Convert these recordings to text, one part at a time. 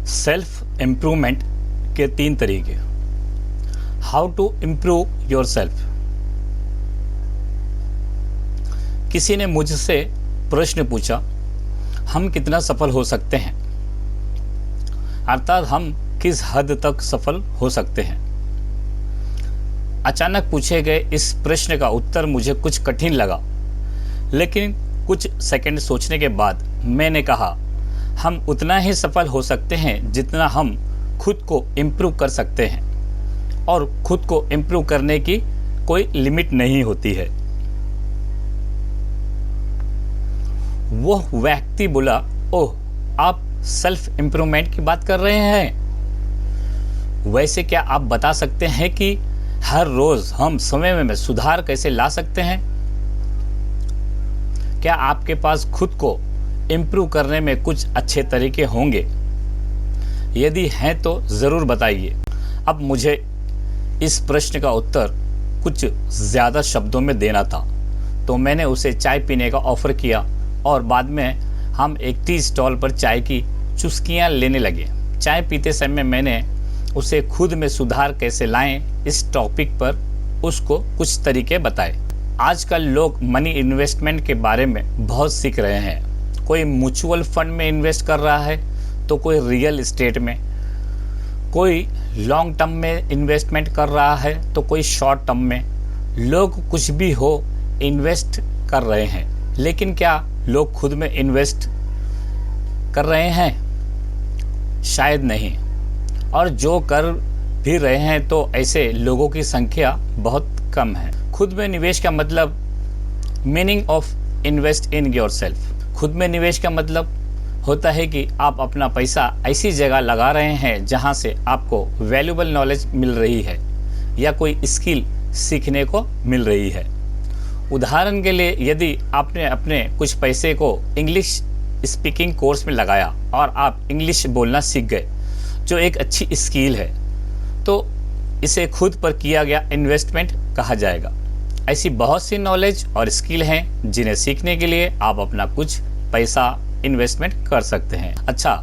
Self improvement के 3 तरीके। How to improve yourself. किसी ने मुझसे प्रश्न पूछा, हम कितना सफल हो सकते हैं, अर्थात हम किस हद तक सफल हो सकते हैं। अचानक पूछे गए इस प्रश्न का उत्तर मुझे कुछ कठिन लगा, लेकिन कुछ सेकंड सोचने के बाद मैंने कहा, हम उतना ही सफल हो सकते हैं जितना हम खुद को इम्प्रूव कर सकते हैं, और खुद को इम्प्रूव करने की कोई लिमिट नहीं होती है। वो व्यक्ति बोला, ओह, आप सेल्फ इम्प्रूवमेंट की बात कर रहे हैं? वैसे क्या आप बता सकते हैं कि हर रोज हम समय में सुधार कैसे ला सकते हैं? क्या आपके पास खुद को इम्प्रूव करने में कुछ अच्छे तरीके होंगे? यदि हैं तो ज़रूर बताइए। अब मुझे इस प्रश्न का उत्तर कुछ ज़्यादा शब्दों में देना था, तो मैंने उसे चाय पीने का ऑफ़र किया और बाद में हम एक टी स्टॉल पर चाय की चुस्कियाँ लेने लगे। चाय पीते समय मैंने उसे खुद में सुधार कैसे लाएं इस टॉपिक पर उसको कुछ तरीके बताए। आजकल लोग मनी इन्वेस्टमेंट के बारे में बहुत सीख रहे हैं। कोई म्यूचुअल फंड में इन्वेस्ट कर रहा है, तो कोई रियल एस्टेट में, कोई लॉन्ग टर्म में इन्वेस्टमेंट कर रहा है, तो कोई शॉर्ट टर्म में। लोग कुछ भी हो इन्वेस्ट कर रहे हैं, लेकिन क्या लोग खुद में इन्वेस्ट कर रहे हैं? शायद नहीं। और जो कर भी रहे हैं तो ऐसे लोगों की संख्या बहुत कम है। खुद में निवेश का मतलब, meaning of invest in your self. खुद में निवेश का मतलब होता है कि आप अपना पैसा ऐसी जगह लगा रहे हैं जहां से आपको वैल्यूएबल नॉलेज मिल रही है या कोई स्किल सीखने को मिल रही है। उदाहरण के लिए, यदि आपने अपने कुछ पैसे को इंग्लिश स्पीकिंग कोर्स में लगाया और आप इंग्लिश बोलना सीख गए, जो एक अच्छी स्किल है, तो इसे खुद पर किया गया इन्वेस्टमेंट कहा जाएगा। ऐसी बहुत सी नॉलेज और स्किल हैं जिन्हें सीखने के लिए आप अपना कुछ पैसा इन्वेस्टमेंट कर सकते हैं। अच्छा,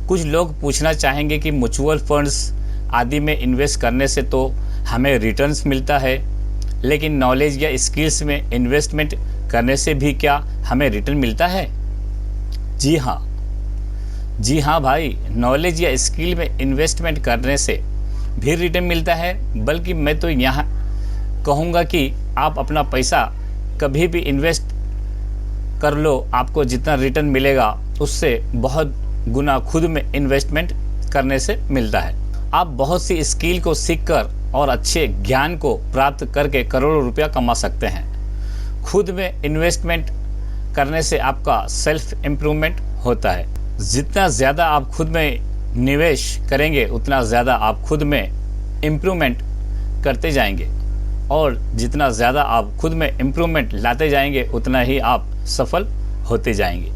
कुछ लोग पूछना चाहेंगे कि म्यूचुअल फंड्स आदि में इन्वेस्ट करने से तो हमें रिटर्न्स मिलता है, लेकिन नॉलेज या स्किल्स में इन्वेस्टमेंट करने से भी क्या हमें रिटर्न मिलता है? जी हाँ भाई, नॉलेज या स्किल में इन्वेस्टमेंट करने से भी रिटर्न मिलता है। बल्कि मैं तो यहाँ कहूँगा कि आप अपना पैसा कभी भी इन्वेस्ट कर लो, आपको जितना रिटर्न मिलेगा उससे बहुत गुना खुद में इन्वेस्टमेंट करने से मिलता है। आप बहुत सी स्किल को सीखकर और अच्छे ज्ञान को प्राप्त करके करोड़ों रुपया कमा सकते हैं। खुद में इन्वेस्टमेंट करने से आपका सेल्फ इम्प्रूवमेंट होता है। जितना ज़्यादा आप खुद में निवेश करेंगे, उतना ज़्यादा आप खुद में इम्प्रूवमेंट करते जाएंगे, और जितना ज़्यादा आप खुद में इम्प्रूवमेंट लाते जाएंगे, उतना ही आप सफल होते जाएंगे।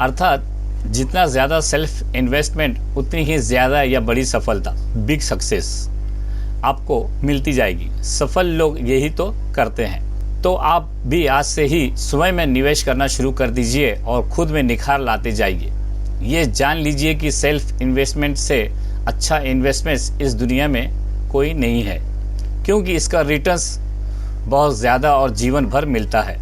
अर्थात जितना ज़्यादा सेल्फ इन्वेस्टमेंट, उतनी ही ज़्यादा या बड़ी सफलता, बिग सक्सेस आपको मिलती जाएगी। सफल लोग यही तो करते हैं। तो आप भी आज से ही स्वयं में निवेश करना शुरू कर दीजिए और खुद में निखार लाते जाइए। ये जान लीजिए कि सेल्फ इन्वेस्टमेंट से अच्छा इन्वेस्टमेंट इस दुनिया में कोई नहीं है, क्योंकि इसका रिटर्न्स बहुत ज़्यादा और जीवन भर मिलता है।